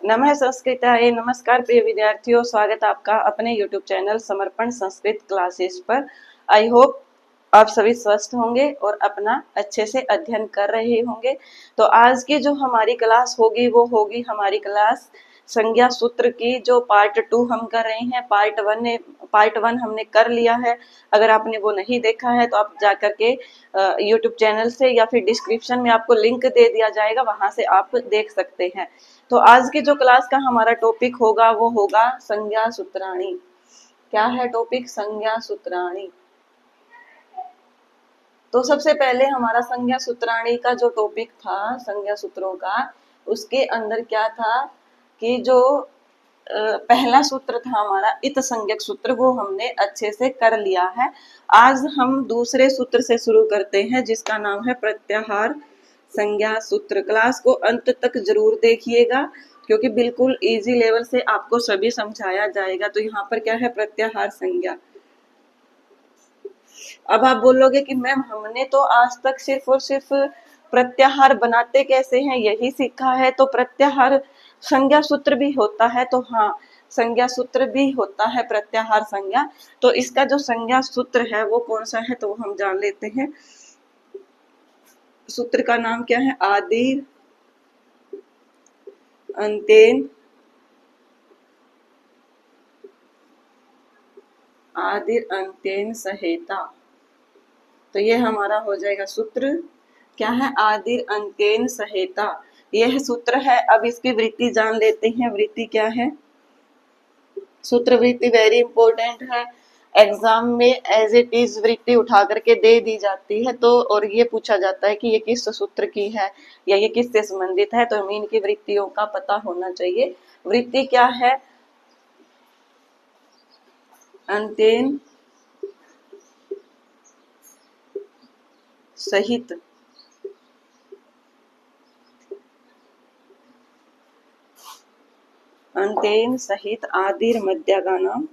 नमः संस्कृताय। नमस्कार प्रिय विद्यार्थियों, स्वागत आपका अपने YouTube चैनल समर्पण संस्कृत क्लासेस पर। आई होप आप सभी स्वस्थ होंगे और अपना अच्छे से अध्ययन कर रहे होंगे। तो आज की जो हमारी क्लास होगी वो होगी हमारी क्लास संज्ञा सूत्र की, जो पार्ट 2 हम कर रहे हैं। पार्ट वन हमने कर लिया है। अगर आपने वो नहीं देखा है तो आप जाकर के YouTube चैनल से या फिर डिस्क्रिप्शन में आपको लिंक दे दिया जाएगा, वहां से आप देख सकते हैं। तो आज की जो क्लास का हमारा टॉपिक होगा वो होगा संज्ञा सूत्राणी। क्या है टॉपिक? संज्ञा सूत्राणी। तो सबसे पहले हमारा संज्ञा सूत्राणी का जो टॉपिक था संज्ञा सूत्रों का, उसके अंदर क्या था कि जो पहला सूत्र था हमारा इत संज्ञक सूत्र, वो हमने अच्छे से कर लिया है। आज हम दूसरे सूत्र से शुरू करते हैं जिसका नाम है प्रत्याहार संज्ञा सूत्र। क्लास को अंत तक जरूर देखिएगा क्योंकि बिल्कुल इजी लेवल से आपको सभी समझाया जाएगा। तो यहाँ पर क्या है? प्रत्याहार संज्ञा। अब आप बोलोगे कि मैम हमने तो आज तक सिर्फ और सिर्फ प्रत्याहार बनाते कैसे हैं यही सीखा है, तो प्रत्याहार संज्ञा सूत्र भी होता है। तो हाँ, संज्ञा सूत्र भी होता है प्रत्याहार संज्ञा। तो इसका जो संज्ञा सूत्र है वो कौन सा है तो हम जान लेते हैं। सूत्र का नाम क्या है? आदिर अंतेन आदिर अंतेन सहेता। तो ये हमारा हो जाएगा सूत्र। क्या है? आदिर अंतेन सहेता, यह सूत्र है। अब इसकी वृत्ति जान लेते हैं। वृत्ति क्या है? सूत्र वृत्ति वेरी इंपॉर्टेंट है। एग्जाम में एज इट इज वृत्ति उठा करके दे दी जाती है, तो और ये पूछा जाता है कि ये किस सूत्र की है या ये किससे संबंधित है, तो हमें इनकी वृत्तियों का पता होना चाहिए। वृत्ति क्या है? अंतेन सहित अंतेन सहित आदिर मध्यगानाम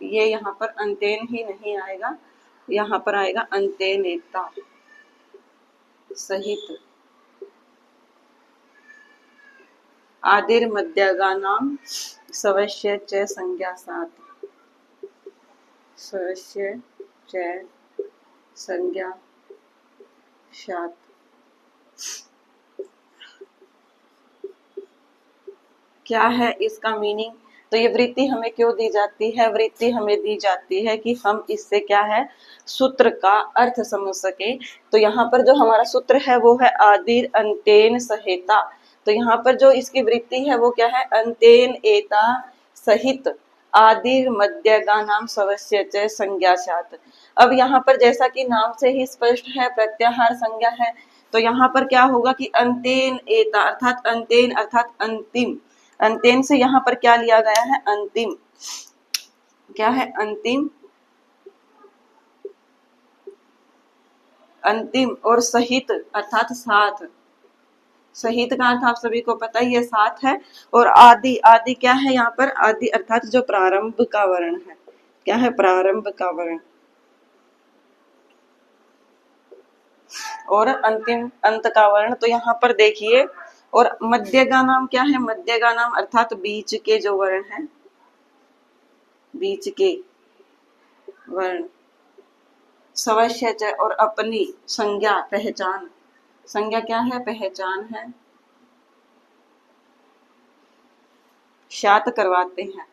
ये यहाँ पर अंतेन ही नहीं आएगा, यहाँ पर आएगा अंतेनेता सहित आदिर मध्यगानाम स्वस्य च संज्ञासात्। स्वस्य च संज्ञा सात। क्या है इसका मीनिंग? तो ये वृत्ति हमें क्यों दी जाती है? वृत्ति हमें दी जाती है कि हम इससे क्या है, सूत्र का अर्थ समझ सके। तो यहाँ पर जो हमारा सूत्र है वो है आदिर अंतेन सहेता। तो यहाँ पर जो इसकी वृत्ति है वो क्या है? अंतेन एता सहित आदिर मध्यगानाम स्वस्य च संज्ञासात्। अब यहाँ पर जैसा कि नाम से ही स्पष्ट है प्रत्याहार संज्ञा है, तो यहाँ पर क्या होगा कि अंतेन एता अर्थात अंतेन अर्थात अंतिम। अंतेन से यहाँ पर क्या लिया गया है? अंतिम। क्या है? अंतिम। अंतिम और सहित अर्थात साथ। सहित का अर्थ आप सभी को पता ही है, साथ है। और आदि, आदि क्या है यहाँ पर? आदि अर्थात जो प्रारंभ का वर्ण है। क्या है? प्रारंभ का वर्ण। और अंतिम अंत का वर्ण। तो यहाँ पर देखिए, और मध्य का नाम क्या है? मध्य का नाम अर्थात बीच के जो वर्ण है, बीच के वर्ण। स्वस्य और अपनी संज्ञा पहचान। संज्ञा क्या है? पहचान है। शात करवाते हैं।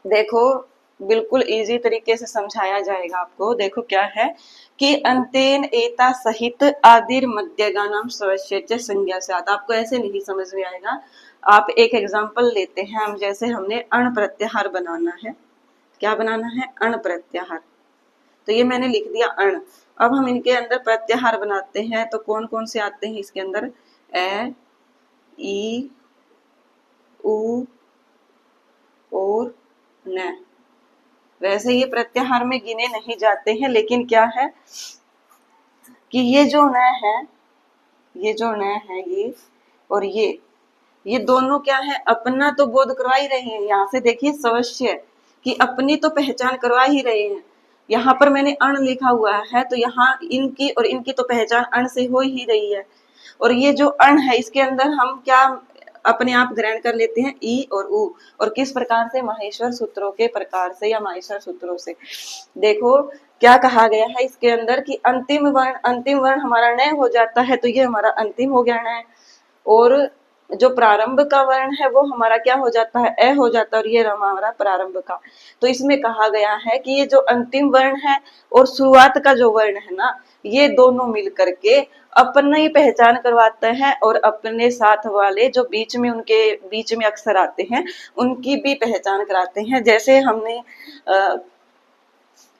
देखो बिल्कुल इजी तरीके से समझाया जाएगा आपको। देखो क्या है कि अंतेन एता सहित आदिर मध्यगानाम स्वस्य च संज्ञासात्। आपको ऐसे नहीं समझ में आएगा। आप एक एग्जांपल लेते हैं। हम जैसे हमने अण प्रत्याहार बनाना है। क्या बनाना है? अण प्रत्याहार। तो ये मैंने लिख दिया अण। अब हम इनके अंदर प्रत्याहार बनाते हैं। तो कौन कौन से आते हैं इसके अंदर? ए, ई, उ और न। वैसे ये प्रत्याहार में गिने नहीं जाते हैं, लेकिन क्या है कि ये जो न है, ये जो न है, ये और ये ये दोनों क्या है, अपना तो बोध करवा ही रहे हैं। यहाँ से देखिए सवश्य कि अपनी तो पहचान करवा ही रहे हैं। यहाँ पर मैंने अण लिखा हुआ है, तो यहाँ इनकी और इनकी तो पहचान अण से हो ही रही है। और ये जो अण है इसके अंदर हम क्या अपने आप ग्रहण कर लेते हैं, ई और उ। और किस प्रकार से, माहेश्वर सूत्रों के प्रकार से या माहेश्वर सूत्रों से। देखो क्या कहा गया है इसके अंदर कि अंतिम वर्ण हमारा न हो जाता है, तो ये हमारा अंतिम हो गया न। और जो प्रारंभ का वर्ण है वो हमारा क्या हो जाता है, अ हो जाता है, और ये हमारा प्रारंभ का। तो इसमें कहा गया है कि ये जो अंतिम वर्ण है और शुरुआत का जो वर्ण है ना, ये दोनों मिल करके अपनी पहचान करवाते हैं, और अपने साथ वाले जो बीच में उनके बीच में अक्षर आते हैं उनकी भी पहचान कराते हैं। जैसे हमने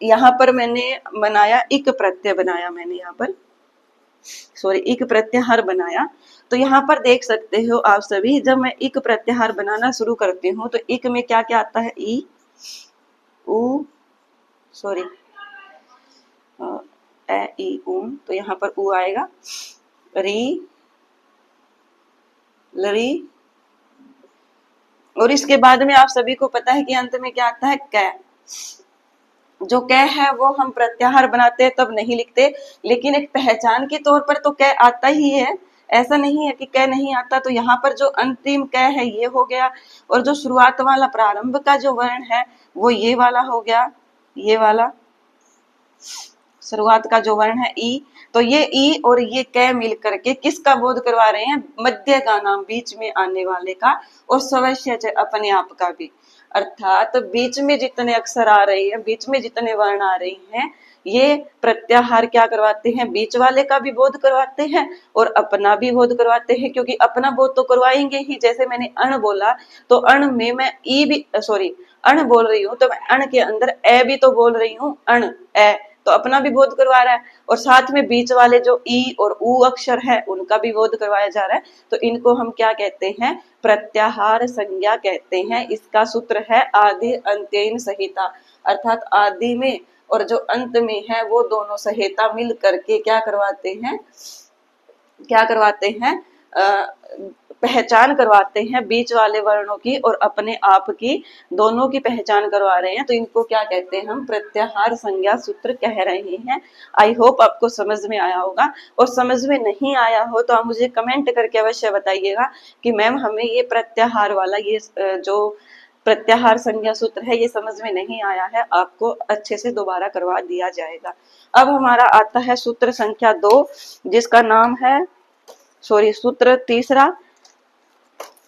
यहाँ पर मैंने बनाया इक प्रत्यय बनाया, मैंने यहाँ पर सॉरी इक प्रत्याहार बनाया। तो यहाँ पर देख सकते हो आप सभी, जब मैं इक प्रत्याहार बनाना शुरू करती हूँ तो इक में क्या क्या आता है, ई उ सॉरी ए ई उ, तो यहाँ पर उ आएगा, री लरी, और इसके बाद में आप सभी को पता है कि अंत में क्या आता है, कै। जो कै है वो हम प्रत्याहार बनाते हैं तब नहीं लिखते, लेकिन एक पहचान के तौर पर तो कै आता ही है, ऐसा नहीं है कि कै नहीं आता। तो यहाँ पर जो अंतिम कै है ये हो गया, और जो शुरुआत वाला प्रारंभ का जो वर्ण है वो ये वाला हो गया, ये वाला शुरुआत का जो वर्ण है ई। तो ये ई और ये कै मिल करके किसका बोध करवा रहे हैं, मध्य का नाम, बीच में आने वाले का, और स्वश्य अपने आप का भी। अर्थात बीच में जितने अक्षर आ रहे हैं, बीच में जितने वर्ण आ रहे हैं, ये प्रत्याहार क्या करवाते हैं, बीच वाले का भी बोध करवाते हैं और अपना भी बोध करवाते हैं। क्योंकि अपना बोध तो करवाएंगे ही, जैसे मैंने अण बोला तो अण में मैं ई भी सॉरी अण बोल रही हूँ, तो मैं अण के अंदर ए भी तो बोल रही हूँ, अण ए, तो अपना भी बोध करवा रहा है, और साथ में बीच वाले जो ई और उ अक्षर है उनका भी बोध करवाया जा रहा है। तो इनको हम क्या कहते हैं, प्रत्याहार संज्ञा कहते हैं। इसका सूत्र है आदि अंत्यन संहिता, अर्थात आदि में और जो अंत में है वो दोनों संहिता मिल करके क्या करवाते हैं, क्या करवाते हैं, पहचान करवाते हैं बीच वाले वर्णों की और अपने आप की, दोनों की पहचान करवा रहे हैं। तो इनको क्या कहते हैं, हम प्रत्याहार संज्ञा सूत्र कह रहे हैं। आई होप आपको समझ में आया होगा, और समझ में नहीं आया हो तो आप मुझे कमेंट करके अवश्य बताइएगा कि मैम हमें ये प्रत्याहार वाला ये जो प्रत्याहार संज्ञा सूत्र है ये समझ में नहीं आया है, आपको अच्छे से दोबारा करवा दिया जाएगा। अब हमारा आता है सूत्र संख्या 2, जिसका नाम है सॉरी सूत्र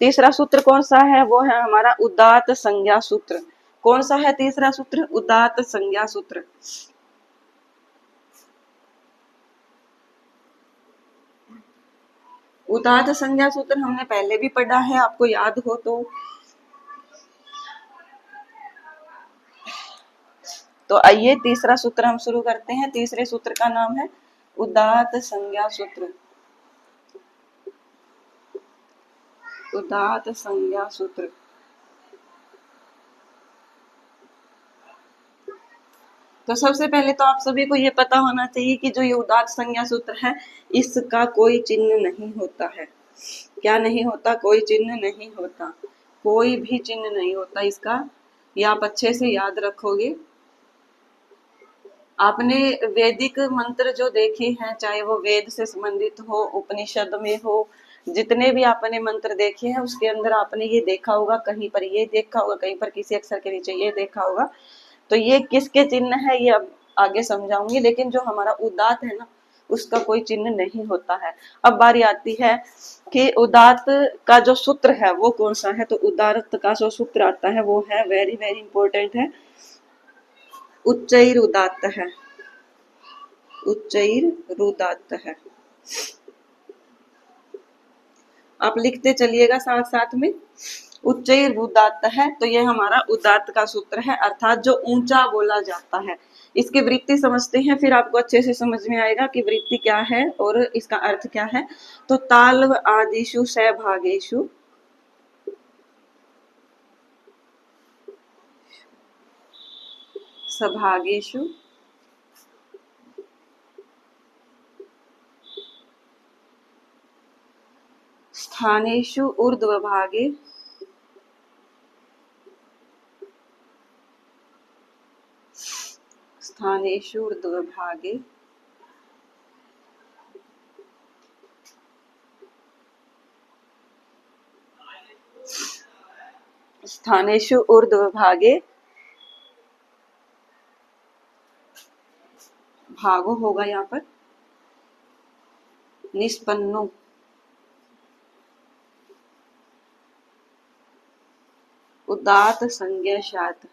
तीसरा सूत्र कौन सा है, वो है हमारा उदात्त संज्ञा सूत्र। कौन सा है तीसरा सूत्र, उदात्त संज्ञा सूत्र। उदात्त संज्ञा सूत्र हमने पहले भी पढ़ा है, आपको याद हो तो आइए तीसरा सूत्र हम शुरू करते हैं। तीसरे सूत्र का नाम है उदात्त संज्ञा सूत्र। उदात्त संज्ञा सूत्र। तो सबसे पहले तो आप सभी को ये पता होना चाहिए कि जो ये उदात्त संज्ञा सूत्र है इसका कोई चिन्ह नहीं होता है। क्या नहीं होता, कोई चिन्ह नहीं होता, कोई भी चिन्ह नहीं होता इसका, ये आप अच्छे से याद रखोगे। आपने वैदिक मंत्र जो देखे हैं, चाहे वो वेद से संबंधित हो, उपनिषद में हो, जितने भी आपने मंत्र देखे हैं उसके अंदर आपने ये देखा होगा, कहीं पर ये देखा होगा, कहीं पर किसी अक्षर के नीचे ये देखा होगा। तो ये किसके चिन्ह है ये अब आगे समझाऊंगी, लेकिन जो हमारा उदात्त है ना उसका कोई चिन्ह नहीं होता है। अब बारी आती है कि उदात्त का जो सूत्र है वो कौन सा है। तो उदात्त का जो सूत्र आता है वो है वेरी वेरी इंपॉर्टेंट है, उच्चैर उदात्त है, उच्चैर उदात्त है। आप लिखते चलिएगा साथ साथ में, उच्चैर उदात्त है। तो ये हमारा उदात्त का सूत्र है, अर्थात जो ऊंचा बोला जाता है। इसकी वृत्ति समझते हैं, फिर आपको अच्छे से समझ में आएगा कि वृत्ति क्या है और इसका अर्थ क्या है। तो ताल्व आदिषु सभागेषु सभागेषु स्थानेषु ऊर्ध्वभागे स्थानेषु ऊर्ध्वभागे स्थानेषु ऊर्ध्वभागे भागो होगा यहाँ पर निष्पन्नो उदात्त संज्ञा शात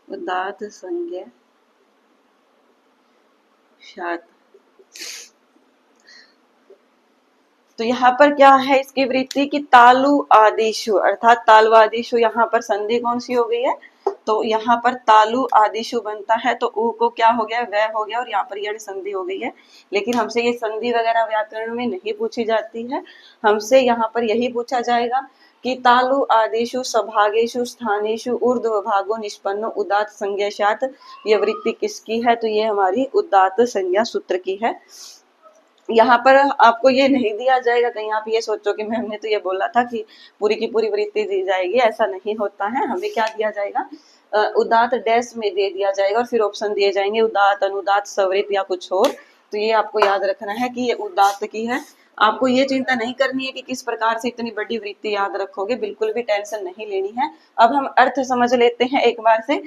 उदात्त संज्ञा शात। तो यहाँ पर क्या है इसकी वृत्ति की तालु आदिशु अर्थात तालु आदिशु, यहाँ पर संधि कौन सी हो गई है, तो यहाँ पर तालु आदिशु बनता है तो ऊ को क्या हो गया, वह हो गया, और यहाँ पर यण संधि हो गई है। लेकिन हमसे ये संधि वगैरह व्याकरण में नहीं पूछी जाती है, हमसे यहाँ पर यही पूछा जाएगा कि तालु आदिशु सभागेशु स्थानेशु ऊर्ध्वभागो निष्पन्नो उदात्त संज्ञाशात, ये वृत्ति किसकी है, तो ये हमारी उदात्त संज्ञा सूत्र की है। यहाँ पर आपको ये नहीं दिया जाएगा, कहीं आप ये सोचो कि मैम ने तो ये बोला था कि पूरी की पूरी वृत्ति दी जाएगी, ऐसा नहीं होता है। हमें क्या दिया जाएगा, उदात्त डैश में दे दिया जाएगा और फिर ऑप्शन दिए जाएंगे उदात्त, अनुदात्त, सवृत या कुछ और। तो ये आपको याद रखना है कि ये उदात्त की है। आपको ये चिंता नहीं करनी है कि किस प्रकार से इतनी बड़ी वृत्ति याद रखोगे, बिल्कुल भी टेंशन नहीं लेनी है। अब हम अर्थ समझ लेते हैं एक बार से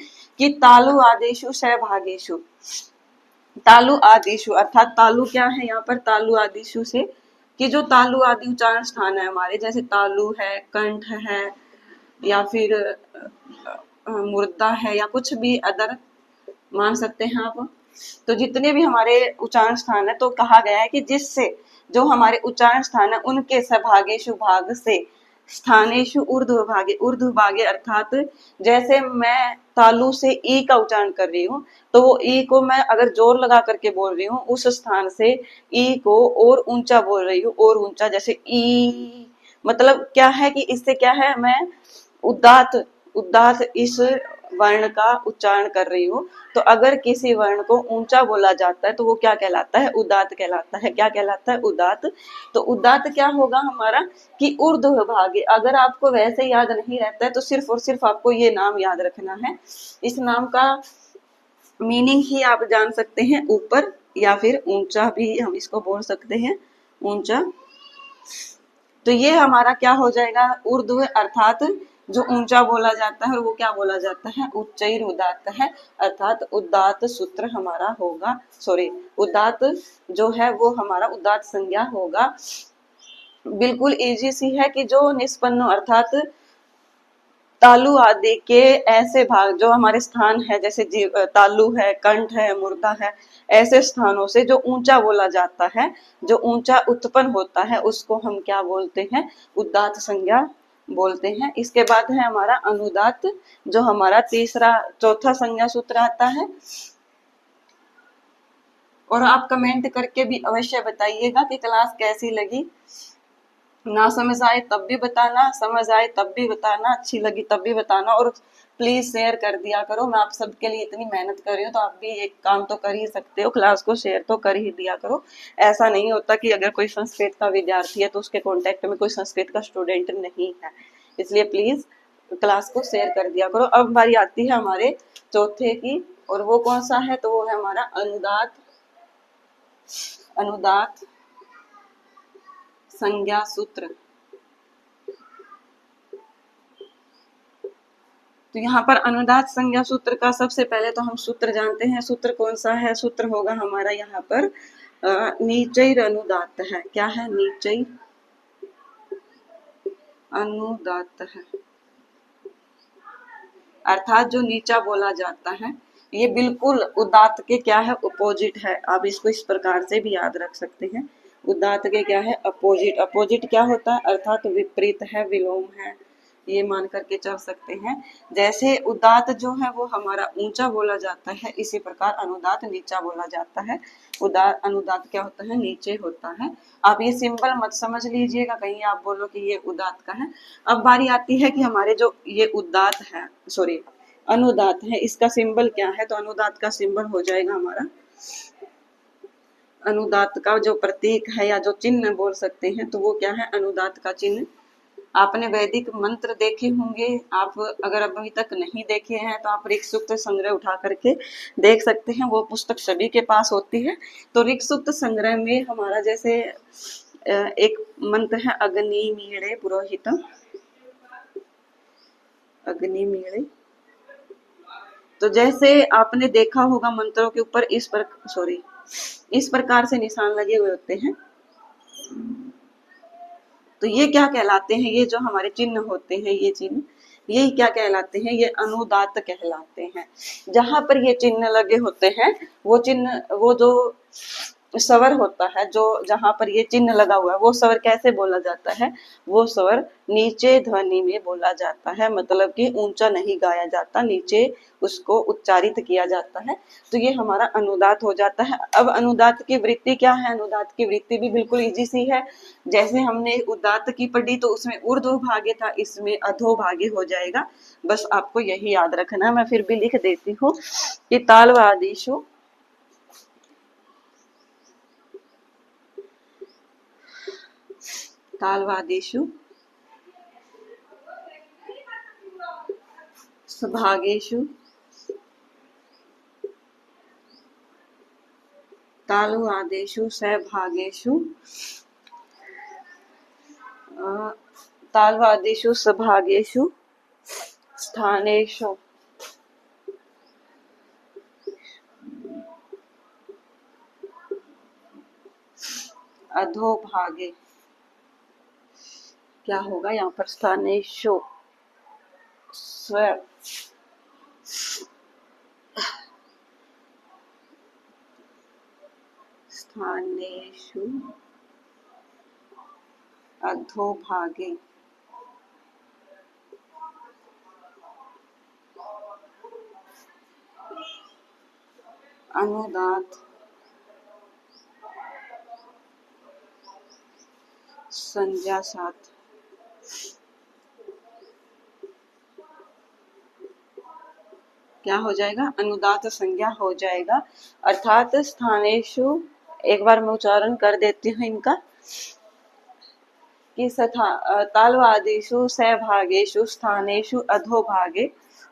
कि तालु आदेशु सहभागेशु, तालु आदिशु अर्थात तालु क्या है यहाँ पर, तालु आदिशु से कि जो तालु आदि उच्चारण स्थान है हमारे, जैसे तालु है, कंठ है, या फिर मुर्दा है, या कुछ भी अदर मान सकते हैं आप। तो जितने भी हमारे उच्चारण स्थान है, तो कहा गया है कि जिससे जो हमारे उच्चारण स्थान है उनके सभागेशु भाग से स्थानेशु ऊर्ध्वभागे, ऊर्ध्वभागे अर्थात जैसे मैं तालु से ई का उच्चारण कर रही हूँ, तो वो ई को मैं अगर जोर लगा करके बोल रही हूँ, उस स्थान से ई को और ऊंचा बोल रही हूँ, और ऊंचा, जैसे ई, मतलब क्या है कि इससे क्या है, मैं उदात्त उदात्त इस वर्ण का उच्चारण कर रही हूँ। तो अगर किसी वर्ण को ऊंचा बोला जाता है तो वो क्या कहलाता है, उदात्त कहलाता है। क्या कहलाता है, उदात्त। तो उदात्त क्या होगा हमारा कि ऊर्ध्वभागे। अगर आपको वैसे याद नहीं रहता है तो सिर्फ और सिर्फ आपको ये नाम याद रखना है। इस नाम का मीनिंग ही आप जान सकते हैं, ऊपर या फिर ऊंचा भी हम इसको बोल सकते हैं, ऊंचा। तो ये हमारा क्या हो जाएगा, ऊर्ध्व अर्थात जो ऊंचा बोला जाता है, और वो क्या बोला जाता है, उच्चैर उदात्त है, अर्थात उदात्त सूत्र हमारा होगा, सॉरी उदात्त जो है वो हमारा उदात्त संज्ञा होगा। बिल्कुल इजी सी है कि जो निष्पन्न अर्थात तालु आदि के ऐसे भाग जो हमारे स्थान है, जैसे तालु है, कंठ है, मुर्दा है, ऐसे स्थानों से जो ऊंचा बोला जाता है, जो ऊंचा उत्पन्न होता है, उसको हम क्या बोलते हैं, उदात्त संज्ञा बोलते हैं। इसके बाद है हमारा अनुदात्त, जो हमारा चौथा संज्ञा सूत्र आता है। और आप कमेंट करके भी अवश्य बताइएगा कि क्लास कैसी लगी। ना समझ आए तब भी बताना, समझ आए तब भी बताना, अच्छी लगी तब भी बताना, और प्लीज शेयर कर दिया करो। मैं आप सबके लिए इतनी मेहनत कर रही हूँ तो आप भी एक काम तो कर ही सकते हो, क्लास को शेयर तो कर ही दिया करो। ऐसा नहीं होता कि अगर कोई संस्कृत का विद्यार्थी है तो उसके कॉन्टेक्ट में कोई संस्कृत का स्टूडेंट नहीं है, इसलिए प्लीज क्लास को शेयर कर दिया करो। अब बारी आती है हमारे चौथे की, और वो कौन सा है, तो वो है हमारा अनुदात्त अनुदात्त संज्ञा सूत्र। तो यहाँ पर अनुदात्त संज्ञा सूत्र का सबसे पहले तो हम सूत्र जानते हैं। सूत्र कौन सा है, सूत्र होगा हमारा यहाँ पर नीचैर अनुदात्त है। क्या है, नीचैर अनुदात्त है, अर्थात जो नीचा बोला जाता है, ये बिल्कुल उदात्त के क्या है, अपोजिट है। आप इसको इस प्रकार से भी याद रख सकते हैं, उदात्त के क्या है, अपोजिट। अपोजिट क्या होता है, अर्थात विपरीत है, विलोम है, ये मान करके चल सकते हैं। जैसे उदात्त जो है वो हमारा ऊंचा बोला जाता है, इसी प्रकार अनुदात्त नीचा बोला जाता है। अनुदात्त क्या होता है, नीचे होता है। आप ये सिंबल मत समझ लीजिएगा, कहीं आप बोलो कि ये उदात्त का है। अब बारी आती है कि हमारे जो ये उदात्त है, सॉरी अनुदात्त है, इसका सिंबल क्या है, तो अनुदात्त का सिंबल हो जाएगा हमारा अनुदात का जो प्रतीक है या जो चिन्ह बोल सकते हैं, तो वो क्या है, अनुदात का चिन्ह। आपने वैदिक मंत्र देखे होंगे, आप अगर अभी तक नहीं देखे हैं तो आप ऋक सूक्त संग्रह उठा करके देख सकते हैं, वो पुस्तक सभी के पास होती है। तो ऋक सूक्त संग्रह में हमारा जैसे एक मंत्र है अग्नि मीणे पुरोहितम, अग्नि मीणे। तो जैसे आपने देखा होगा मंत्रों के ऊपर इस प्रकार से निशान लगे हुए होते हैं, तो ये क्या कहलाते हैं, ये जो हमारे चिन्ह होते हैं, ये चिन्ह ये क्या कहलाते हैं, ये अनुदात कहलाते हैं। जहां पर ये चिन्ह लगे होते हैं, वो चिन्ह, वो जो स्वर होता है, जो जहां पर ये चिन्ह लगा हुआ है, वो स्वर कैसे बोला जाता है, वो स्वर नीचे ध्वनि में बोला जाता है, मतलब कि ऊंचा नहीं गाया जाता, नीचे उसको उच्चारित किया जाता है। तो ये हमारा अनुदात हो जाता है। अब अनुदात की वृत्ति क्या है, अनुदात की वृत्ति भी बिल्कुल इजी सी है। जैसे हमने उदात्त की पढ़ी तो उसमें ऊर्ध्व भागे था, इसमें अधो भागे हो जाएगा। बस आपको यही याद रखना है। मैं फिर भी लिख देती हूँ कि तालवादिषु तालवादिषु सभागेषु तालवादेषु सभागेषु तालवादेषु सभागेषु स्थानेषु अधोभागे क्या होगा यहाँ पर, स्थानेषु स्व स्थानेषु अधोभागे अनुदात संज्ञा साथ क्या हो जाएगा, अनुदात संज्ञा हो जाएगा। अर्थात स्थानेषु, एक बार मैं उच्चारण कर देती हूँ इनका, कि तालवादिषु सभागेषु स्थानेषु अधोभागे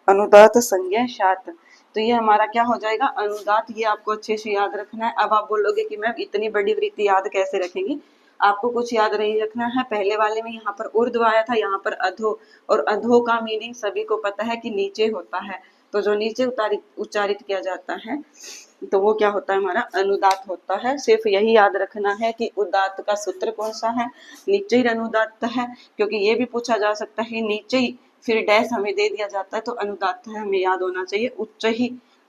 अनुदात संज्ञा सात। तो ये हमारा क्या हो जाएगा, अनुदात। ये आपको अच्छे से याद रखना है। अब आप बोलोगे कि मैम इतनी बड़ी वृत्ति याद कैसे रखेंगी, आपको कुछ याद नहीं रखना है। पहले वाले में यहाँ पर ऊर्ध्व आया था, यहाँ पर अधो, और अधो का मीनिंग सभी को पता है कि नीचे होता है। तो जो नीचे उच्चारित किया जाता है, तो वो क्या होता है, हमारा अनुदात होता है। सिर्फ यही याद रखना है कि उदात्त का सूत्र कौन सा है, नीचे ही अनुदात्त है। क्योंकि ये भी पूछा जा सकता है नीचे ही फिर डैश हमें दे दिया जाता है तो अनुदात्त है, हमें याद होना चाहिए। उच्च ही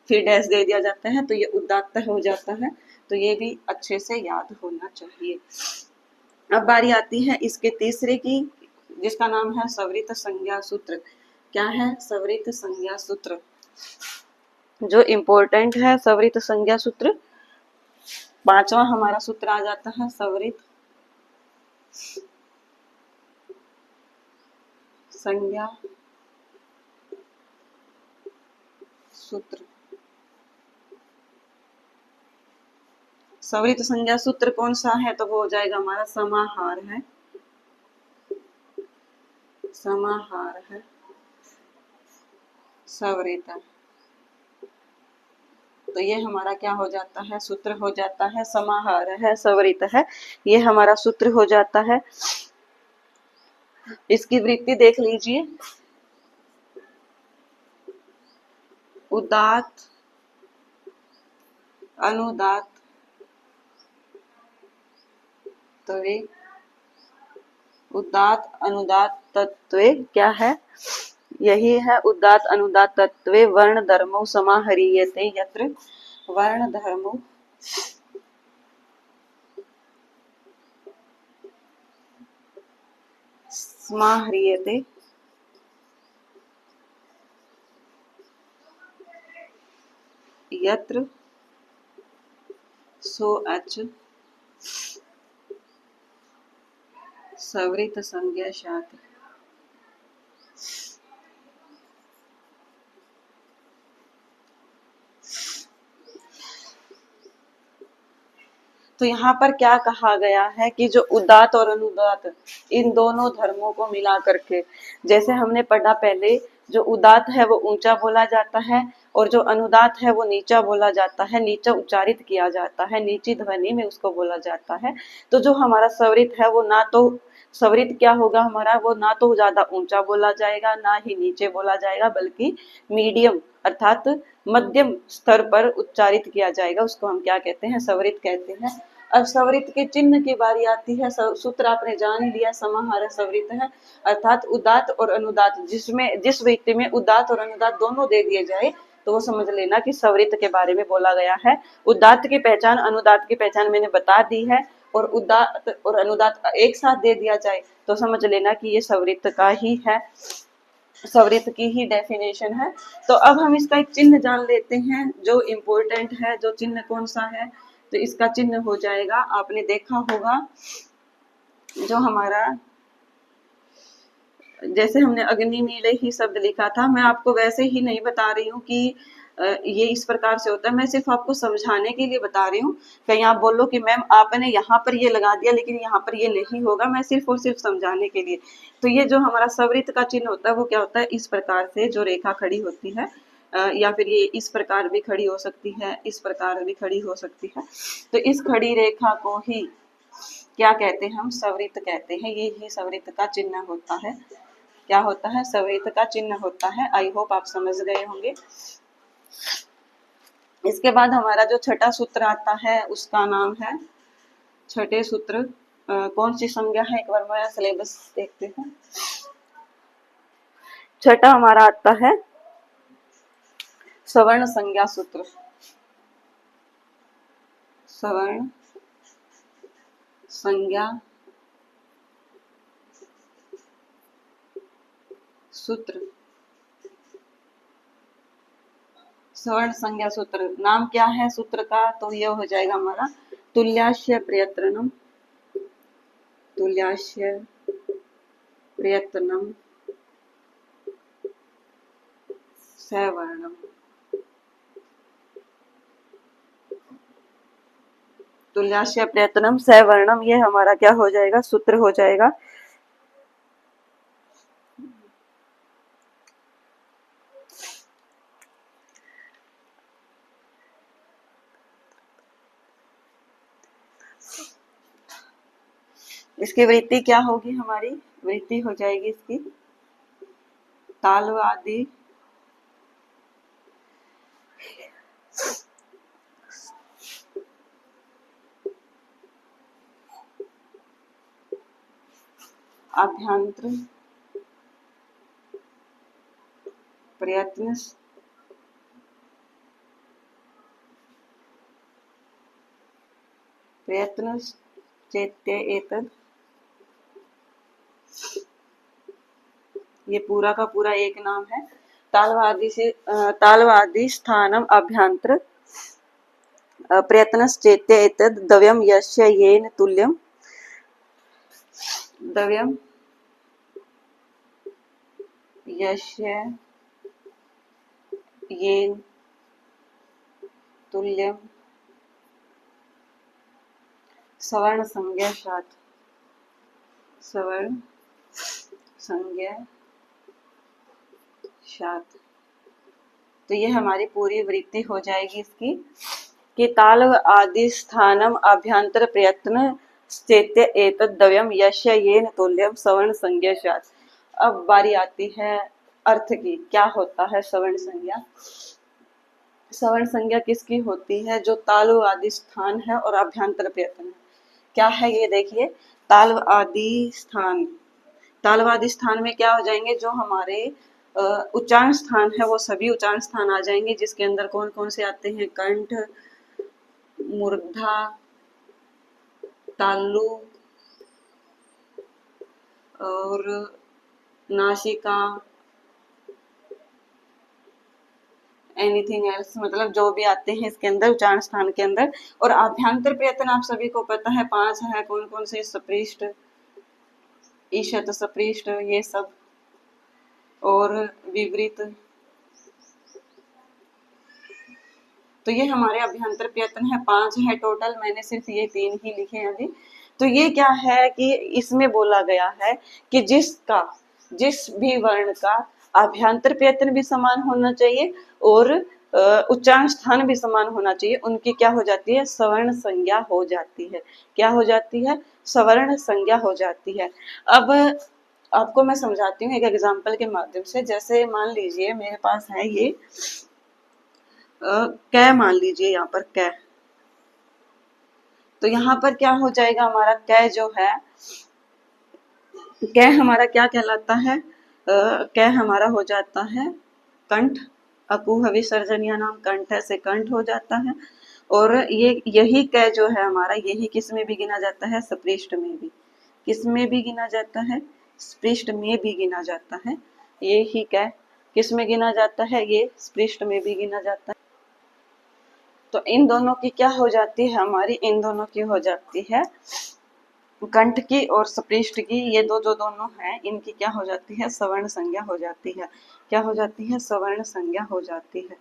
फिर डैश दे दिया जाता है तो ये उदात्त हो जाता है। तो ये भी अच्छे से याद होना चाहिए। अब बारी आती है इसके तीसरे की, जिसका नाम है सवरित संज्ञा सूत्र। क्या है, सवरित संज्ञा सूत्र। जो इम्पोर्टेंट है सवरित संज्ञा सूत्र, पांचवा हमारा सूत्र आ जाता है सवरित संज्ञा सूत्र। सवरित संज्ञा सूत्र कौन सा है, तो वो हो जाएगा हमारा समाहार है, समाहार है सवरित। तो ये हमारा क्या हो जाता है, सूत्र हो जाता है, समाहार है सवरित है, ये हमारा सूत्र हो जाता है। इसकी वृत्ति देख लीजिए, उदात अनुदात तत्वे, उदात अनुदात तत्वे क्या है, यही है उदात अनुदात तत्वे वर्ण धर्मो समाहरीयते यत्र, वर्ण धर्मो समाहरीयते यत्र सो अच सवरित संज्ञा सात। तो यहाँ पर क्या कहा गया है कि जो उदात्त और अनुदात्त इन दोनों धर्मों को मिला करके, जैसे हमने पढ़ा पहले, जो उदात्त है वो ऊंचा बोला जाता है और जो अनुदात्त है वो नीचा बोला जाता है, नीचा उच्चारित किया जाता है, नीची ध्वनि में उसको बोला जाता है। तो जो हमारा स्वरित है वो ना तो स्वरित क्या होगा हमारा, वो ना तो ज्यादा ऊंचा बोला जाएगा ना ही नीचे बोला जाएगा, बल्कि मीडियम अर्थात मध्यम स्तर पर उच्चारित किया जाएगा। उसको हम क्या कहते हैं, स्वरित कहते हैं। अब स्वरित के चिन्ह की बारी आती है। सूत्र आपने जान लिया, समाहार स्वरित है अर्थात उदात्त और अनुदात्त, जिसमें जिस व्यक्ति में उदात्त और अनुदात्त दोनों दे दिए जाए तो वो समझ लेना कि स्वरित के बारे में बोला गया है। उदात्त की पहचान अनुदात्त की पहचान मैंने बता दी है, और उदात्त और अनुदात्त एक साथ दे दिया जाए तो समझ लेना कि ये स्वरित का ही है, स्वरित की ही डेफिनेशन है। तो अब हम इसका एक चिन्ह जान लेते हैं जो इम्पोर्टेंट है। जो चिन्ह कौन सा है, तो इसका चिन्ह हो जाएगा, आपने देखा होगा जो हमारा, जैसे हमने अग्नि नीले ही शब्द लिखा था, मैं आपको वैसे ही नहीं बता रही हूँ कि ये इस प्रकार से होता है, मैं सिर्फ आपको समझाने के लिए बता रही हूँ। कहीं आप बोलो कि मैम आपने यहाँ पर ये लगा दिया लेकिन यहाँ पर ये नहीं होगा, मैं सिर्फ और सिर्फ समझाने के लिए। तो ये जो हमारा स्वरित का चिन्ह होता है वो क्या होता है, इस प्रकार से जो रेखा खड़ी होती है, या फिर ये इस प्रकार भी खड़ी हो सकती है, इस प्रकार भी खड़ी हो सकती है। तो इस खड़ी रेखा को ही क्या कहते हैं, हम स्वरित कहते हैं। ये ही स्वरित का चिन्ह होता है। क्या होता है, स्वरित का चिन्ह होता है। आई होप आप समझ गए होंगे। इसके बाद हमारा जो छठा सूत्र आता है उसका नाम है, छठे सूत्र कौन सी संज्ञा है, एक बार मैं सिलेबस देखते हैं। छठा हमारा आता है सवर्ण संज्ञा सूत्र। सवर्ण संज्ञा सूत्र। स्वर्ण संज्ञा सूत्र नाम क्या है सूत्र का, तो यह हो जाएगा हमारा तुल्याश्य प्रयत्नम, तुल्याश्य प्रयत्नम सवर्णम। तुल्याश्य प्रयत्नम सवर्णम, ये हमारा क्या हो जाएगा, सूत्र हो जाएगा। इसकी वृत्ति क्या होगी, हमारी वृत्ति हो जाएगी इसकी ताल आदि आभ्यंतर प्रयत्न प्रयत्न चेत्य एतद, ये पूरा का पूरा एक नाम है। तालवादी से तालवादी स्थानम अभ्यंतर प्रयत्नश्चेत्य एतद द्रव्यम यस्य येन तुल्यम, द्रव्यम यस्य येन तुल्यम सवर्ण संज्ञा सात, सवर्ण संज्ञा सात। तो ये हमारी पूरी वृत्ति हो जाएगी इसकी कि ताल आदि स्थानम अभ्यंतर प्रयत्न चेत्य एतद द्रव्यम यस्य येन तुल्यम सवर्ण संज्ञा सात। अब बारी आती है अर्थ की, क्या होता है सवर्ण संज्ञा। सवर्ण संज्ञा किसकी होती है, जो तालु आदि स्थान है और अभ्यंतर प्रयत्न है। क्या है ये देखिए, ताल आदि स्थान, ताल आदि स्थान में क्या हो जाएंगे, जो हमारे उच्चारण स्थान है वो सभी उच्चारण स्थान आ जाएंगे, जिसके अंदर कौन कौन से आते हैं, कंठ, मूर्धा, तालु और नासिका, एनीथिंग एल्स, मतलब जो भी आते हैं इसके अंदर उच्चारण स्थान के अंदर। और आभ्यंतर प्रयत्न आप सभी को पता है 5 है, कौन कौन से, सपृष्ठ, ईशत, सपृष्ठ, ये सब, और विवृत। तो ये हमारे अभ्यंतर प्रयत्न है, 5 है टोटल, मैंने सिर्फ ये 3 ही लिखे हैं अभी। तो ये क्या है कि इसमें बोला गया है कि जिस भी वर्ण का अभ्यंतर प्रयत्न भी समान होना चाहिए और उच्चारण स्थान भी समान होना चाहिए, उनकी क्या हो जाती है, सवर्ण संज्ञा हो जाती है। क्या हो जाती है, सवर्ण संज्ञा हो जाती है। अब आपको मैं समझाती हूँ एक एग्जाम्पल के माध्यम से। जैसे मान लीजिए मेरे पास है ये कै, मान लीजिए यहाँ पर कै, तो यहाँ पर क्या हो जाएगा, हमारा कै जो है, कै हमारा क्या कहलाता है, कै हमारा हो जाता है कंठ, अकुह विसर्जनीय नाम कंठ है, से कंठ हो जाता है। और ये यही कै जो है हमारा, यही किस में भी गिना जाता है, सपृष्ठ में भी। किस में भी गिना जाता है, स्पृष्ट में भी गिना जाता है। ये ही कै किस में गिना जाता है, ये स्पृष्ट में भी गिना जाता है। तो इन दोनों की क्या हो जाती है हमारी, इन दोनों की हो जाती है कंठ की और सपृष्ठ की, ये जो दोनों हैं इनकी क्या हो जाती है, सवर्ण संज्ञा हो जाती है। क्या हो जाती है, सवर्ण संज्ञा हो जाती है,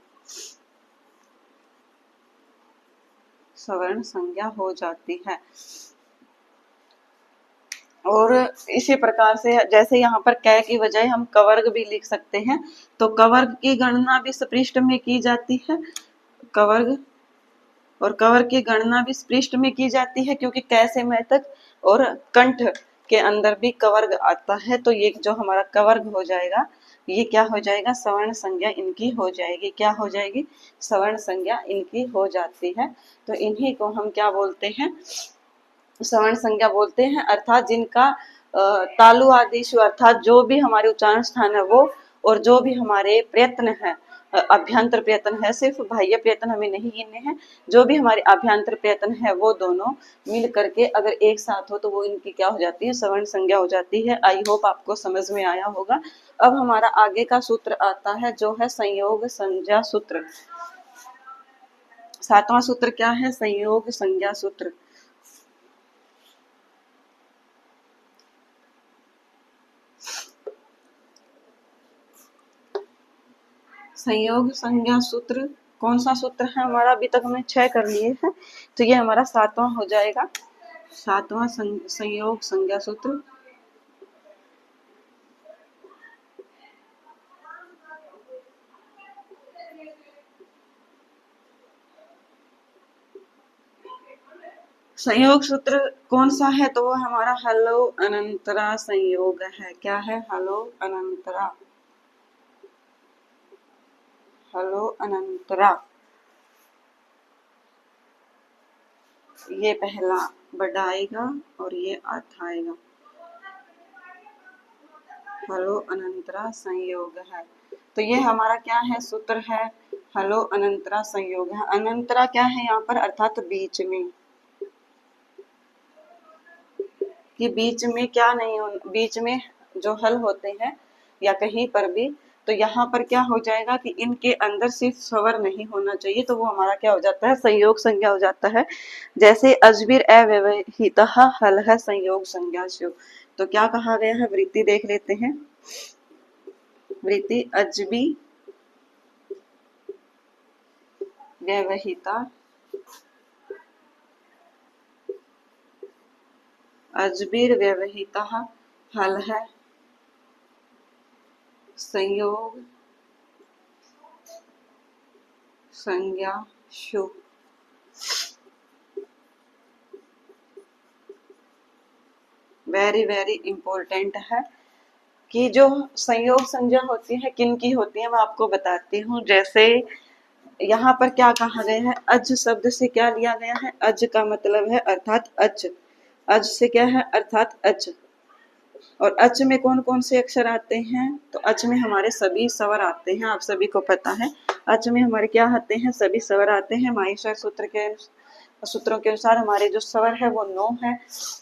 सवर्ण संज्ञा हो जाती है। और इसी प्रकार से जैसे यहाँ पर कै की बजाय हम कवर्ग भी लिख सकते हैं, तो कवर्ग की गणना भी सपृष्ठ में की जाती है, कवर्ग, और कवर्ग की गणना भी स्पृष्ट में की जाती है, क्योंकि कै से मै तक और कंठ के अंदर भी कवर्ग आता है। तो ये जो हमारा कवर्ग हो जाएगा, ये क्या हो जाएगा, सवर्ण संज्ञा इनकी हो जाएगी। क्या हो जाएगी, सवर्ण संज्ञा इनकी हो जाती है। तो इन्हीं को हम क्या बोलते हैं, सवर्ण संज्ञा बोलते हैं। अर्थात जिनका तालु आदेश, अर्थात जो भी हमारे उच्चारण स्थान है वो, और जो भी हमारे प्रयत्न है, अभ्यंतर प्रयत्न है, सिर्फ बाह्य प्रयत्न हमें नहीं गिनने हैं, जो भी हमारे अभ्यंतर प्रयत्न है वो दोनों मिल करके अगर एक साथ हो तो वो इनकी क्या हो जाती है, सवर्ण संज्ञा हो जाती है। आई होप आपको समझ में आया होगा। अब हमारा आगे का सूत्र आता है जो है संयोग संज्ञा सूत्र। 7वां सूत्र क्या है, संयोग संज्ञा सूत्र। संयोग संज्ञा सूत्र कौन सा सूत्र है हमारा, अभी तक हमने 6 कर लिए हैं, तो ये हमारा 7वां हो जाएगा, 7वां संयोग संज्ञा सूत्र। संयोग सूत्र कौन सा है, तो वो हमारा हलो अनंतरा संयोग है। क्या है, हलो अनंतरा, हलो अनंतरा, ये पहला बड़ा आएगा और ये अर्थ आएगा, हलो अनंतरा संयोग है। तो ये हमारा क्या है, सूत्र है, हलो अनंतरा संयोग है। अनंतरा क्या है यहाँ पर, अर्थात बीच में, कि बीच में क्या नहीं हो, बीच में जो हल होते हैं या कहीं पर भी, तो यहाँ पर क्या हो जाएगा कि इनके अंदर सिर्फ स्वर नहीं होना चाहिए, तो वो हमारा क्या हो जाता है, संयोग संज्ञा हो जाता है। जैसे अजबीर अव्यवहित हल है संयोग संज्ञा से। तो क्या कहा गया है, वृत्ति देख लेते हैं। वृत्ति अजबी व्यवहिता, अजबीर व्यवहिता हल है संयोग संज्ञा शु। वेरी वेरी इंपॉर्टेंट है कि जो संयोग संज्ञा होती है किन की होती है, मैं आपको बताती हूँ। जैसे यहाँ पर क्या कहा गया है, अज शब्द से क्या लिया गया है, अज का मतलब है अर्थात अच, अज से क्या है, अर्थात अच। और अच में कौन कौन से अक्षर आते हैं, तो अच में हमारे सभी स्वर आते हैं, आप सभी को पता है। अच में हमारे क्या आते हैं, सभी स्वर आते हैं। माहेश्वर सूत्रों के अनुसार हमारे जो स्वर है वो 9 है।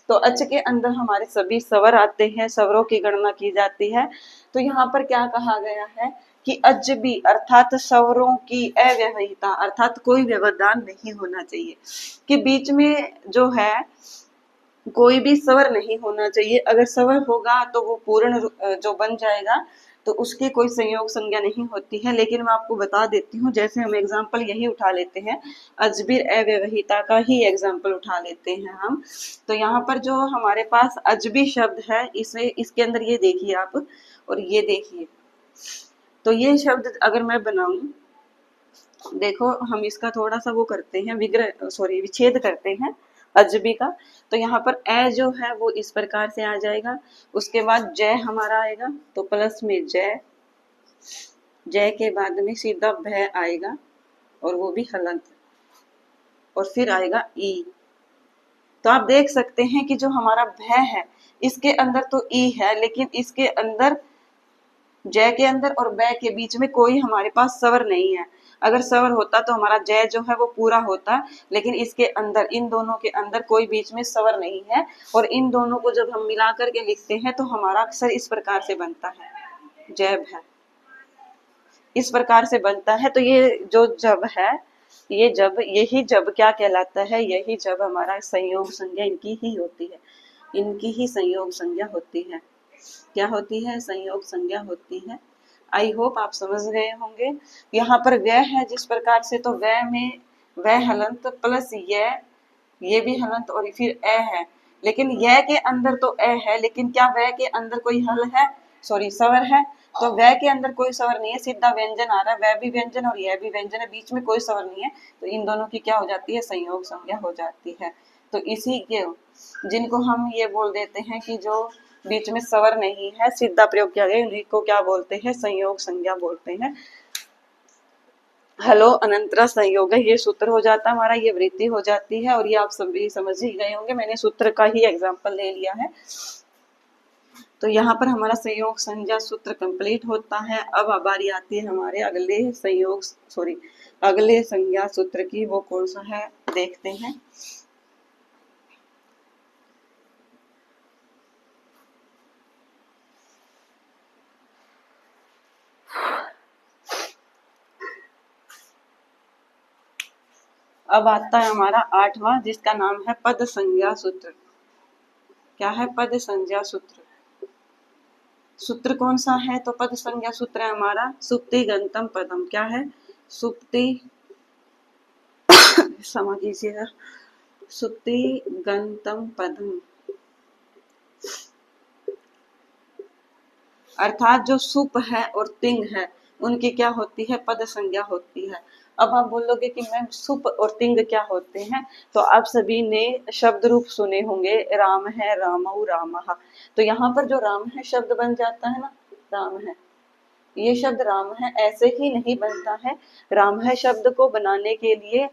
तो अच के अंदर हमारे सभी स्वर आते हैं, स्वरों की गणना की जाती है। तो यहाँ पर क्या कहा गया है कि अजबी अर्थात स्वरों की अव्यवहिता, अर्थात कोई व्यवधान नहीं होना चाहिए, कि बीच में जो है कोई भी स्वर नहीं होना चाहिए। अगर स्वर होगा तो वो पूर्ण जो बन जाएगा, तो उसकी कोई संयोग संज्ञा नहीं होती है। लेकिन मैं आपको बता देती हूँ, जैसे हम एग्जाम्पल यही उठा लेते हैं, अजबीर अव्यवहिता का ही एग्जाम्पल उठा लेते हैं हम। तो यहाँ पर जो हमारे पास अजबी शब्द है, इसे इसके अंदर ये देखिए आप, और ये देखिए, तो ये शब्द अगर मैं बनाऊं, देखो हम इसका थोड़ा सा वो करते हैं, विच्छेद करते हैं अजबी का। तो यहाँ पर ए जो है वो इस प्रकार से आ जाएगा, उसके बाद जय हमारा आएगा, तो प्लस में जय, जय के बाद में सीधा भय आएगा, और वो भी हलंत, और फिर आएगा ई। तो आप देख सकते हैं कि जो हमारा भय है, इसके अंदर तो ई है, लेकिन इसके अंदर जय के अंदर और बै के बीच में कोई हमारे पास स्वर नहीं है। अगर स्वर होता तो हमारा जय जो है वो पूरा होता, लेकिन इसके अंदर, इन दोनों के अंदर कोई बीच में स्वर नहीं है। और इन दोनों को जब हम मिला करके लिखते हैं तो हमारा अक्षर इस प्रकार से बनता है, जय भय, इस प्रकार से बनता है। तो ये जो जब है, ये जब, यही जब क्या कहलाता है, यही जब हमारा संयोग संज्ञा इनकी ही होती है, इनकी ही संयोग संज्ञा होती है। क्या होती है? संयोग संज्ञा होती है। आई होप आप समझ गए होंगे। यहाँ पर व्यय है जिस प्रकार से, तो व्यय में वह हलंत प्लस ये भी हलंत, और फिर ए है, लेकिन य के अंदर तो ए है, लेकिन क्या वह के अंदर कोई हल है, स्वर है? तो वह के अंदर कोई स्वर नहीं है, सीधा व्यंजन आ रहा है, वह भी व्यंजन और यह भी व्यंजन है, बीच में कोई स्वर नहीं है। तो इन दोनों की क्या हो जाती है? संयोग संज्ञा हो जाती है। तो इसी के, जिनको हम ये बोल देते हैं कि जो बीच में स्वर नहीं है, सीधा प्रयोग किया गया, उन्हीं को क्या बोलते हैं? संयोग संज्ञा बोलते हैं। हलो अनंतरा संयोग है, ये सूत्र हो जाता है हमारा, ये वृत्ति हो जाती है, और ये आप सभी समझ ही गए होंगे, मैंने सूत्र का ही एग्जाम्पल ले लिया है। तो यहाँ पर हमारा संयोग संज्ञा सूत्र कंप्लीट होता है। अब बारी आती है हमारे अगले संज्ञा सूत्र की, वो कौन सा है देखते हैं। अब आता है हमारा 8वां, जिसका नाम है पद संज्ञा सूत्र। क्या है? पद संज्ञा सूत्र। सूत्र कौन सा है? तो पद संज्ञा सूत्र है हमारा सुप्ति गंतम पदम। क्या है? सुप्ति क्षमा कीजिएगा, सुप्ति गंतम पदम, अर्थात जो सुप है और तिंग है, उनकी क्या होती है? पद संज्ञा होती है। अब आप बोलोगे कि मैम सुप और तिंग क्या होते हैं? तो आप सभी ने शब्द रूप सुने होंगे, राम है, रामऊ, रामः। तो यहाँ पर जो राम है शब्द बन जाता है ना, राम है, ये शब्द राम है ऐसे ही नहीं बनता है। राम है शब्द को बनाने के लिए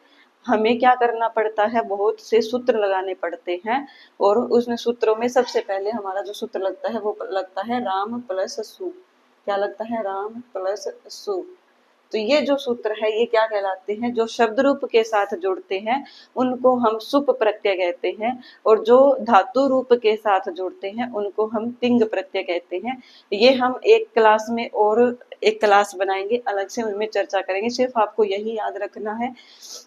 हमें क्या करना पड़ता है? बहुत से सूत्र लगाने पड़ते हैं, और उसमें सूत्रों में सबसे पहले हमारा जो सूत्र लगता है वो लगता है राम प्लस सु। क्या लगता है? राम प्लस सु। तो ये जो सूत्र है ये क्या कहलाते हैं? जो शब्द रूप के साथ जुड़ते हैं उनको हम सुप प्रत्यय कहते हैं, और जो धातु रूप के साथ जुड़ते हैं उनको हम तिंग प्रत्यय कहते हैं। ये हम एक क्लास में और एक क्लास बनाएंगे, अलग से उनमें चर्चा करेंगे, सिर्फ आपको यही याद रखना है।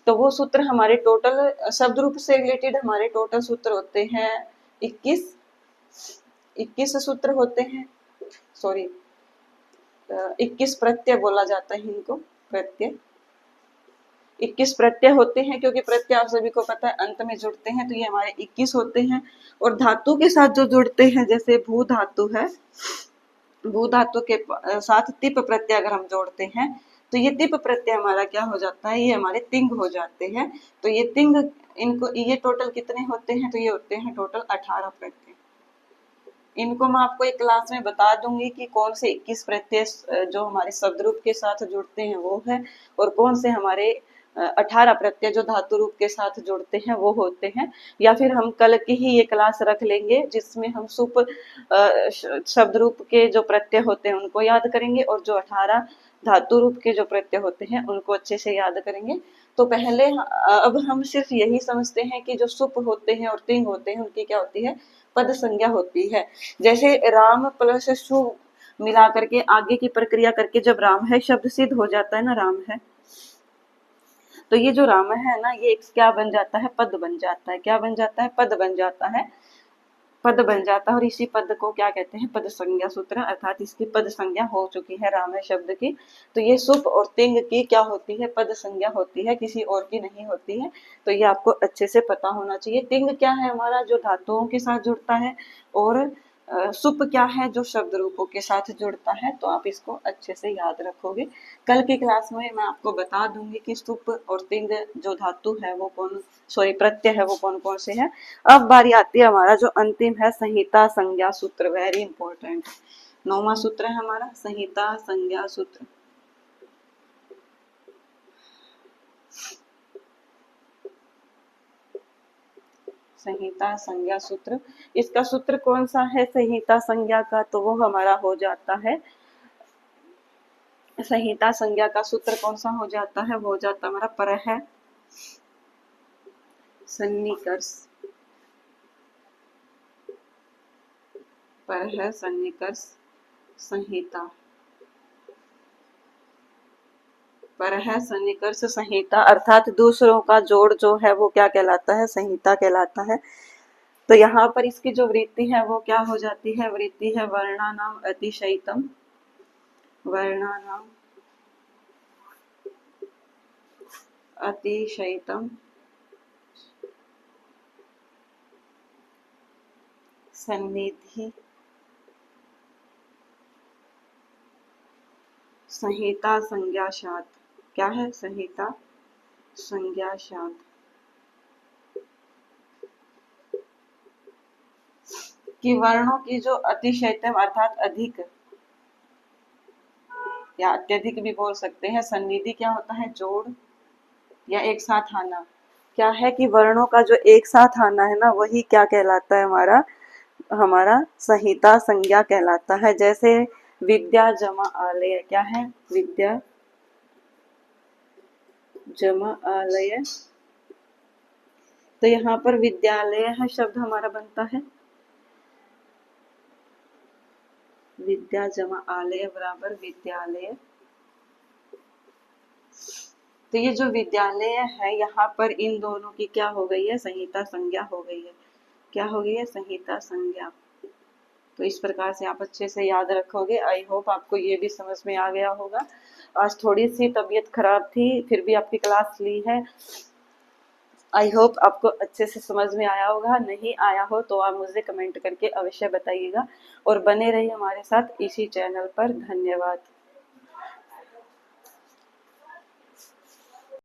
तो वो सूत्र हमारे टोटल शब्द रूप से रिलेटेड हमारे टोटल सूत्र होते हैं 21 सूत्र होते हैं, 21 प्रत्यय बोला जाता है इनको, प्रत्यय 21 प्रत्यय होते हैं, क्योंकि प्रत्यय आप सभी को पता है अंत में जुड़ते हैं, तो ये हमारे 21 होते हैं। और धातु के साथ जो जुड़ते हैं, जैसे भू धातु है, भू धातु के साथ तिप प्रत्यय अगर हम जोड़ते हैं तो ये तिप प्रत्यय हमारा क्या हो जाता है? ये हमारे तिंग हो जाते हैं। तो ये तिंग, इनको ये टोटल कितने होते हैं? तो ये होते हैं टोटल 18 प्रत्यय। इनको मैं आपको एक क्लास में बता दूंगी कि कौन से 21 प्रत्यय जो हमारे शब्द रूप के साथ जुड़ते हैं वो है, और कौन से हमारे 18 प्रत्यय जो धातु रूप के साथ जुड़ते हैं वो होते हैं। या फिर हम कल की ही ये क्लास रख लेंगे जिसमें हम सुप शब्द रूप के जो प्रत्यय होते हैं उनको याद करेंगे, और जो 18 धातु रूप के जो प्रत्यय होते हैं उनको अच्छे से याद करेंगे। तो पहले अब हम सिर्फ यही समझते हैं कि जो सुप होते हैं और तिंग होते हैं उनकी क्या होती है? पद संज्ञा होती है। जैसे राम प्लस सु मिला करके आगे की प्रक्रिया करके जब राम है शब्द सिद्ध हो जाता है ना, राम है, तो ये जो राम है ना, ये क्या बन जाता है? पद बन जाता है। क्या बन जाता है? पद बन जाता है। पद बन जाता है और इसी पद को क्या कहते हैं, पद संज्ञा सूत्र, अर्थात इसकी पद संज्ञा हो चुकी है राम शब्द की। तो ये सुप और तिंग की क्या होती है, पद संज्ञा होती है, किसी और की नहीं होती है। तो ये आपको अच्छे से पता होना चाहिए। तिंग क्या है हमारा, जो धातुओं के साथ जुड़ता है, और सुप क्या है, जो शब्द रूपों के साथ जुड़ता है। तो आप इसको अच्छे से याद रखोगे। कल की क्लास में मैं आपको बता दूंगी कि सुप और तिंग जो धातु है वो कौन, सॉरी प्रत्यय है वो कौन कौन से हैं। अब बारी आती है हमारा जो अंतिम है, संहिता संज्ञा सूत्र, वेरी इंपॉर्टेंट। 9वां सूत्र है हमारा संहिता संज्ञा सूत्र। संहिता संज्ञा सूत्र, इसका सूत्र कौन सा है संहिता संज्ञा का, तो वो हमारा हो जाता है, संहिता संज्ञा का सूत्र कौन सा हो जाता है, वो हो जाता है हमारा परह सन्निकर्ष, परह सन्निकर्ष संहिता, परह सन्निकर्ष संहिता, अर्थात दूसरों का जोड़ जो है वो क्या कहलाता है, संहिता कहलाता है। तो यहाँ पर इसकी जो वृत्ति है वो क्या हो जाती है, वृत्ति है वर्णानाम अतिशयितम, वर्णानाम अतिशयितम सन्निधि संहिता संज्ञाशात, क्या है संहिता संज्ञाशात, कि वर्णों की जो अतिशयतम अर्थात अधिक या अत्यधिक भी बोल सकते हैं, सन्निधि क्या होता है, जोड़ या एक साथ आना, क्या है कि वर्णों का जो एक साथ आना है ना, वही क्या कहलाता है हमारा, हमारा संहिता संज्ञा कहलाता है। जैसे विद्या जमा आलय, क्या है विद्या जमा आलय, तो यहाँ पर विद्यालय है शब्द हमारा बनता है, विद्या जमा आलय बराबर विद्यालय। तो ये जो विद्यालय है यहाँ पर इन दोनों की क्या हो गई है, संहिता संज्ञा हो गई है, क्या हो गई है, संहिता संज्ञा। तो इस प्रकार से आप अच्छे से याद रखोगे। आई होप आपको ये भी समझ में आ गया होगा। आज थोड़ी सी तबीयत खराब थी, फिर भी आपकी क्लास ली है। आई होप आपको अच्छे से समझ में आया होगा। नहीं आया हो तो आप मुझे कमेंट करके अवश्य बताइएगा और बने रहिए हमारे साथ इसी चैनल पर। धन्यवाद।